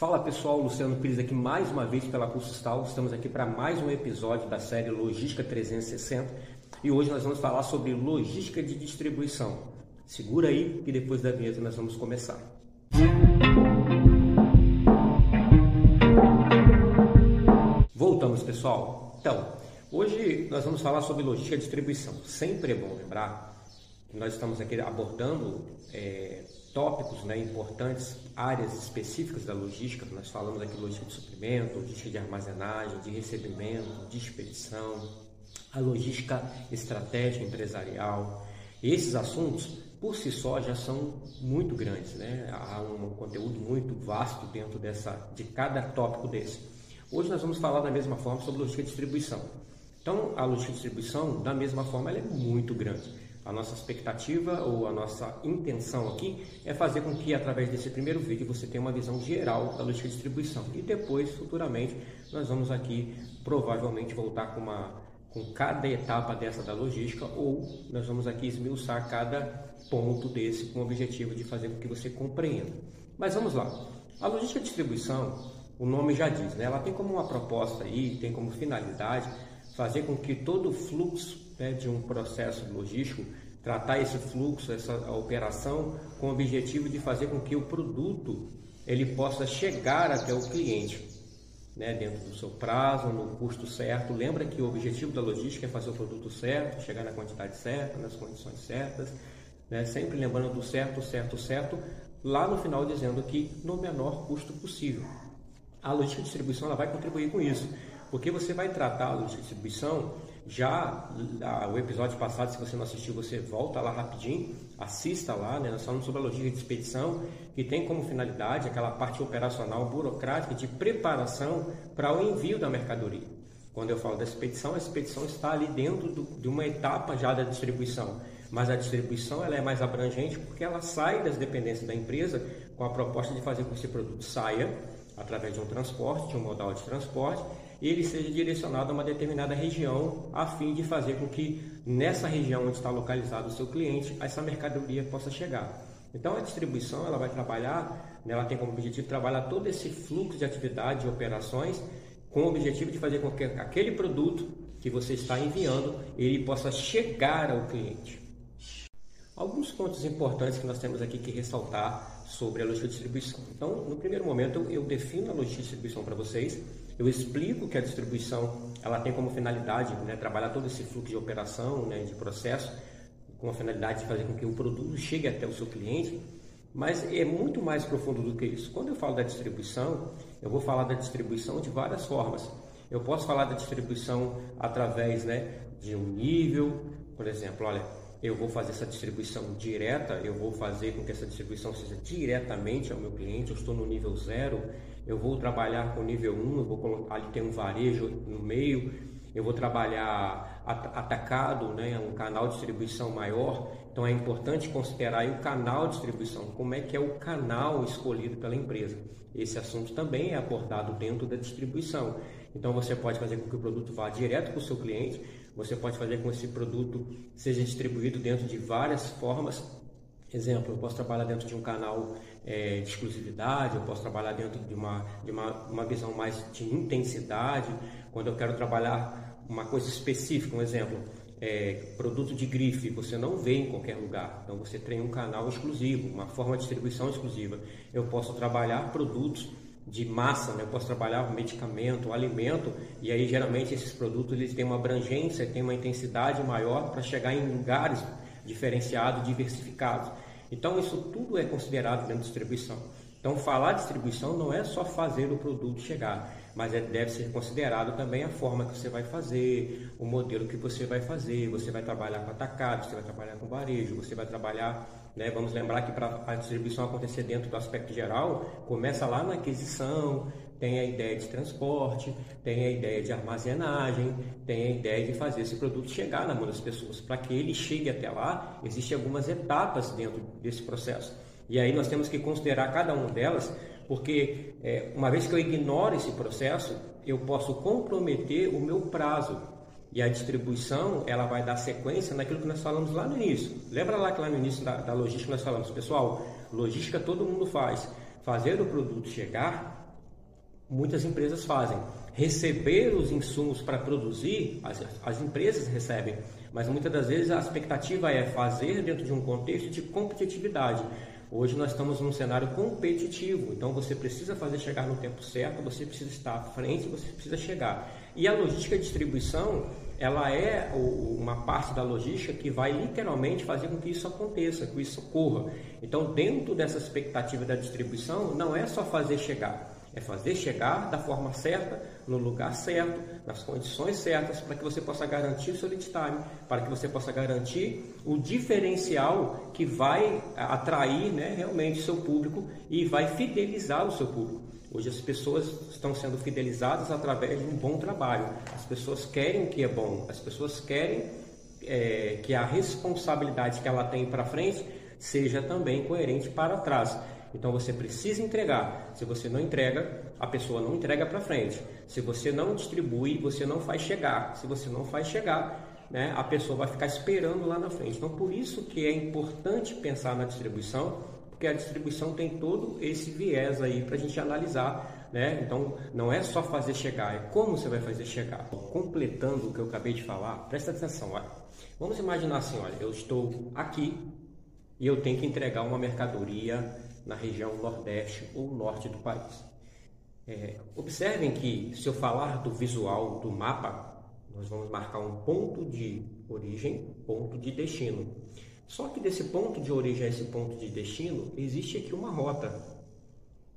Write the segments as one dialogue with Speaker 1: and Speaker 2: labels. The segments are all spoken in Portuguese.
Speaker 1: Fala pessoal, Luciano Pires aqui mais uma vez pela Cursostal. Estamos aqui para mais um episódio da série Logística 360 e hoje nós vamos falar sobre logística de distribuição. Segura aí que depois da vinheta nós vamos começar. Voltamos pessoal. Então, hoje nós vamos falar sobre logística de distribuição. Sempre é bom lembrar que nós estamos aqui abordando tópicos importantes, áreas específicas da logística. Nós falamos aqui logística de suprimento, logística de armazenagem, de recebimento, de expedição, a logística estratégica empresarial. E esses assuntos, por si só, já são muito grandes, né? Há um conteúdo muito vasto dentro de cada tópico desse. Hoje nós vamos falar da mesma forma sobre logística de distribuição. Então, a logística de distribuição, da mesma forma, ela é muito grande. A nossa expectativa ou a nossa intenção aqui é fazer com que, através desse primeiro vídeo, você tenha uma visão geral da logística de distribuição. E depois, futuramente, nós vamos aqui, provavelmente, voltar com cada etapa dessa da logística, ou nós vamos aqui esmiuçar cada ponto desse com o objetivo de fazer com que você compreenda. Mas vamos lá. A logística de distribuição, o nome já diz, né? Ela tem como uma proposta aí, tem como finalidade fazer com que todo o fluxo de um processo logístico, tratar esse fluxo, essa operação, com o objetivo de fazer com que o produto ele possa chegar até o cliente, né, dentro do seu prazo, no custo certo. Lembra que o objetivo da logística é fazer o produto certo, chegar na quantidade certa, nas condições certas, né, sempre lembrando do certo, lá no final dizendo que no menor custo possível. A logística de distribuição ela vai contribuir com isso, porque você vai tratar a logística de distribuição. Já o episódio passado, se você não assistiu, você volta lá rapidinho, assista lá, né? Nós falamos sobre a logística de expedição, que tem como finalidade aquela parte operacional, burocrática, de preparação para o envio da mercadoria. Quando eu falo da expedição, a expedição está ali dentro de uma etapa já da distribuição, mas a distribuição ela é mais abrangente porque ela sai das dependências da empresa com a proposta de fazer com que esse produto saia através de um transporte, de um modal de transporte, e ele seja direcionado a uma determinada região, a fim de fazer com que nessa região onde está localizado o seu cliente, essa mercadoria possa chegar. Então a distribuição ela vai trabalhar, ela tem como objetivo trabalhar todo esse fluxo de atividades e operações com o objetivo de fazer com que aquele produto que você está enviando, ele possa chegar ao cliente. Alguns pontos importantes que nós temos aqui que ressaltar sobre a logística de distribuição. Então, no primeiro momento, eu defino a logística de distribuição para vocês. Eu explico que a distribuição ela tem como finalidade, né, trabalhar todo esse fluxo de operação, né, de processo, com a finalidade de fazer com que o produto chegue até o seu cliente. Mas é muito mais profundo do que isso. Quando eu falo da distribuição, eu vou falar da distribuição de várias formas. Eu posso falar da distribuição através, né, de um nível, por exemplo, olha, eu vou fazer essa distribuição direta, eu vou fazer com que essa distribuição seja diretamente ao meu cliente, eu estou no nível 0, eu vou trabalhar com nível 1, eu vou colocar ali tem um varejo no meio, eu vou trabalhar atacado, né, um canal de distribuição maior. Então é importante considerar aí o canal de distribuição, como é que é o canal escolhido pela empresa. Esse assunto também é abordado dentro da distribuição. Então você pode fazer com que o produto vá direto para o seu cliente, você pode fazer com que esse produto seja distribuído dentro de várias formas. Exemplo, eu posso trabalhar dentro de um canal de exclusividade, eu posso trabalhar dentro de uma visão mais de intensidade, quando eu quero trabalhar uma coisa específica, um exemplo, produto de grife, você não vê em qualquer lugar, então você tem um canal exclusivo, uma forma de distribuição exclusiva. Eu posso trabalhar produtos de massa, né? Eu posso trabalhar medicamento, alimento, e aí geralmente esses produtos eles têm uma abrangência, têm uma intensidade maior para chegar em lugares diferenciados, diversificados. Então isso tudo é considerado dentro da distribuição. Então falar de distribuição não é só fazer o produto chegar, mas deve ser considerado também a forma que você vai fazer, o modelo que você vai fazer. Você vai trabalhar com atacado, você vai trabalhar com varejo, você vai trabalhar, né? Vamos lembrar que para a distribuição acontecer dentro do aspecto geral, começa lá na aquisição, tem a ideia de transporte, tem a ideia de armazenagem, tem a ideia de fazer esse produto chegar na mão das pessoas. Para que ele chegue até lá, existem algumas etapas dentro desse processo. E aí nós temos que considerar cada uma delas, porque uma vez que eu ignoro esse processo, eu posso comprometer o meu prazo. E a distribuição, ela vai dar sequência naquilo que nós falamos lá no início. Lembra lá que lá no início da logística nós falamos, pessoal, logística todo mundo faz. Fazer o produto chegar muitas empresas fazem. Receber os insumos para produzir, as empresas recebem, mas muitas das vezes a expectativa é fazer dentro de um contexto de competitividade. Hoje nós estamos num cenário competitivo, então você precisa fazer chegar no tempo certo, você precisa estar à frente, você precisa chegar. E a logística de distribuição, ela é uma parte da logística que vai literalmente fazer com que isso aconteça, que isso ocorra. Então, dentro dessa expectativa da distribuição, não é só fazer chegar, é fazer chegar da forma certa, no lugar certo, nas condições certas, para que você possa garantir o seu lead time, para que você possa garantir o diferencial que vai atrair, né, realmente o seu público e vai fidelizar o seu público. Hoje as pessoas estão sendo fidelizadas através de um bom trabalho. As pessoas querem o que é bom, as pessoas querem que a responsabilidade que ela tem para frente seja também coerente para trás. Então você precisa entregar. Se você não entrega, a pessoa não entrega para frente. Se você não distribui, você não faz chegar. Se você não faz chegar, né, a pessoa vai ficar esperando lá na frente. Então por isso que é importante pensar na distribuição, porque a distribuição tem todo esse viés aí para a gente analisar, né? Então não é só fazer chegar, é como você vai fazer chegar. Completando o que eu acabei de falar, presta atenção, olha. Vamos imaginar assim, olha, eu estou aqui e eu tenho que entregar uma mercadoria na região nordeste ou norte do país. Observem que se eu falar do visual do mapa, nós vamos marcar um ponto de origem, ponto de destino. Só que desse ponto de origem a esse ponto de destino, existe aqui uma rota,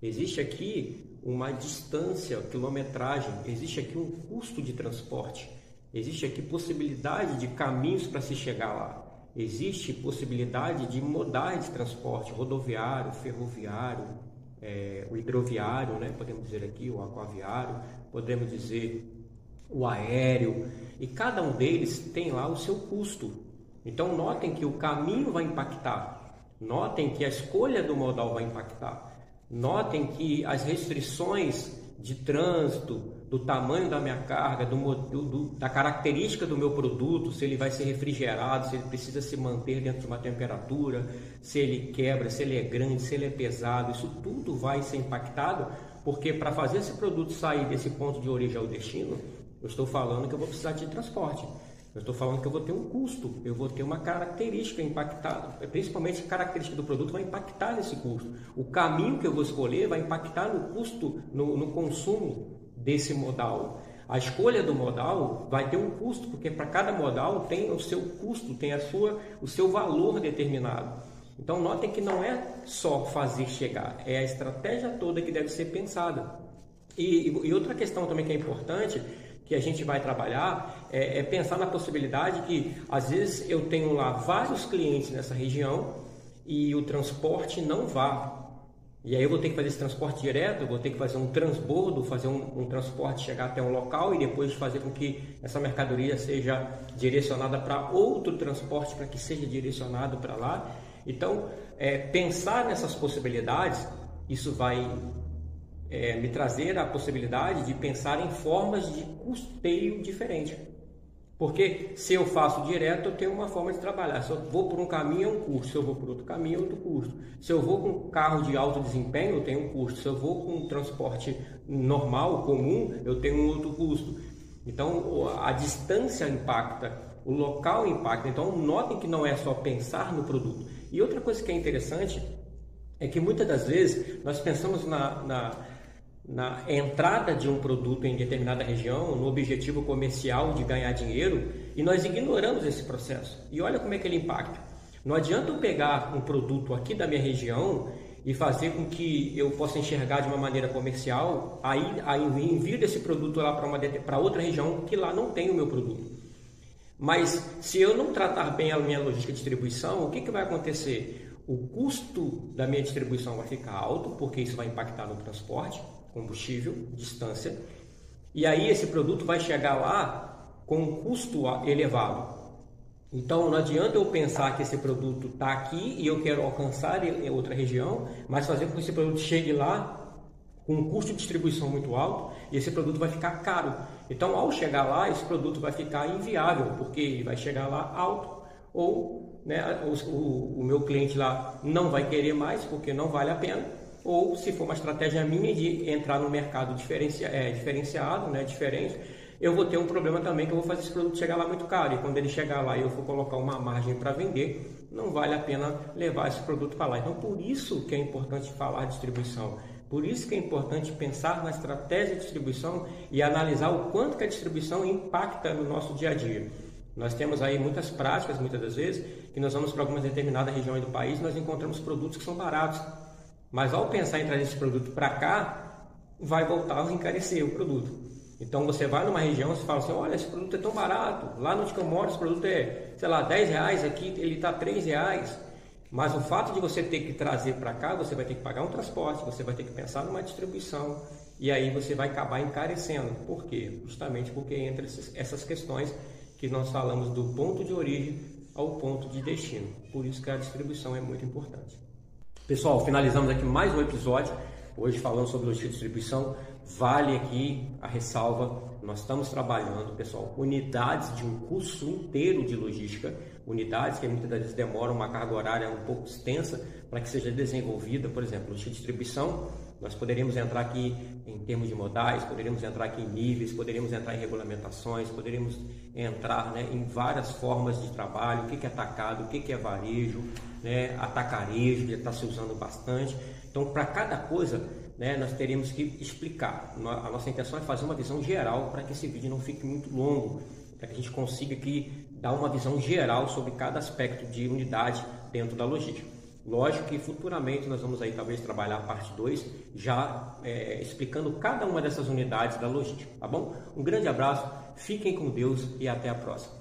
Speaker 1: existe aqui uma distância, quilometragem, existe aqui um custo de transporte, existe aqui possibilidade de caminhos para se chegar lá. Existe possibilidade de modais de transporte, rodoviário, ferroviário, o hidroviário, né? Podemos dizer aqui, o aquaviário, podemos dizer o aéreo, e cada um deles tem lá o seu custo. Então notem que o caminho vai impactar, notem que a escolha do modal vai impactar, notem que as restrições de trânsito, do tamanho da minha carga, da característica do meu produto, se ele vai ser refrigerado, se ele precisa se manter dentro de uma temperatura, se ele quebra, se ele é grande, se ele é pesado, isso tudo vai ser impactado, porque para fazer esse produto sair desse ponto de origem ao destino, eu estou falando que eu vou precisar de transporte, eu estou falando que eu vou ter um custo, eu vou ter uma característica impactada, principalmente a característica do produto vai impactar nesse custo. O caminho que eu vou escolher vai impactar no custo, no consumo desse modal. A escolha do modal vai ter um custo, porque para cada modal tem o seu custo, tem o seu valor determinado. Então notem que não é só fazer chegar, é a estratégia toda que deve ser pensada. E outra questão também que é importante, que a gente vai trabalhar, é pensar na possibilidade que às vezes eu tenho lá vários clientes nessa região e o transporte não vá. E aí eu vou ter que fazer esse transporte direto, eu vou ter que fazer um transbordo, fazer um transporte, chegar até um local e depois fazer com que essa mercadoria seja direcionada para outro transporte, para que seja direcionado para lá. Então, pensar nessas possibilidades, isso vai me trazer a possibilidade de pensar em formas de custeio diferente. Porque se eu faço direto, eu tenho uma forma de trabalhar. Se eu vou por um caminho, é um custo. Se eu vou por outro caminho, é outro custo. Se eu vou com um carro de alto desempenho, eu tenho um custo. Se eu vou com um transporte normal, comum, eu tenho um outro custo. Então, a distância impacta, o local impacta. Então, notem que não é só pensar no produto. E outra coisa que é interessante é que muitas das vezes nós pensamos na entrada de um produto em determinada região, no objetivo comercial de ganhar dinheiro, e nós ignoramos esse processo. E olha como é que ele impacta. Não adianta eu pegar um produto aqui da minha região e fazer com que eu possa enxergar de uma maneira comercial, aí envio desse produto lá para outra região que lá não tem o meu produto. Mas se eu não tratar bem a minha logística de distribuição, o que vai acontecer? O custo da minha distribuição vai ficar alto, porque isso vai impactar no transporte, combustível, distância, e aí esse produto vai chegar lá com um custo elevado. Então não adianta eu pensar que esse produto está aqui e eu quero alcançar em outra região, mas fazer com que esse produto chegue lá com um custo de distribuição muito alto e esse produto vai ficar caro. Então ao chegar lá, esse produto vai ficar inviável, porque ele vai chegar lá alto ou, né, o meu cliente lá não vai querer mais porque não vale a pena. ou se for uma estratégia minha de entrar no mercado diferenciado, né, diferente, eu vou ter um problema também que eu vou fazer esse produto chegar lá muito caro, e quando ele chegar lá e eu for colocar uma margem para vender, não vale a pena levar esse produto para lá. Então, por isso que é importante falar de distribuição, por isso que é importante pensar na estratégia de distribuição e analisar o quanto que a distribuição impacta no nosso dia a dia. Nós temos aí muitas práticas, muitas das vezes, que nós vamos para algumas determinadas regiões do país, nós encontramos produtos que são baratos, mas ao pensar em trazer esse produto para cá, vai voltar a encarecer o produto. Então você vai numa região e fala assim, olha, esse produto é tão barato, lá onde eu moro esse produto é, sei lá, R$10, aqui ele está R$3, mas o fato de você ter que trazer para cá, você vai ter que pagar um transporte, você vai ter que pensar numa distribuição, e aí você vai acabar encarecendo. Por quê? Justamente porque entre essas questões que nós falamos do ponto de origem ao ponto de destino. Por isso que a distribuição é muito importante. Pessoal, finalizamos aqui mais um episódio, hoje falando sobre logística de distribuição. Vale aqui a ressalva, nós estamos trabalhando, pessoal, unidades de um curso inteiro de logística, unidades que muitas vezes demoram uma carga horária um pouco extensa para que seja desenvolvida. Por exemplo, logística de distribuição, nós poderíamos entrar aqui em termos de modais, poderíamos entrar aqui em níveis, poderíamos entrar em regulamentações, poderíamos entrar, né, em várias formas de trabalho, o que é atacado, o que é varejo, né, atacarejo, que está se usando bastante. Então, para cada coisa, né, nós teríamos que explicar. A nossa intenção é fazer uma visão geral para que esse vídeo não fique muito longo, para que a gente consiga aqui dar uma visão geral sobre cada aspecto de unidade dentro da logística. Lógico que futuramente nós vamos aí talvez trabalhar a parte 2, já explicando cada uma dessas unidades da logística, tá bom? Um grande abraço, fiquem com Deus e até a próxima.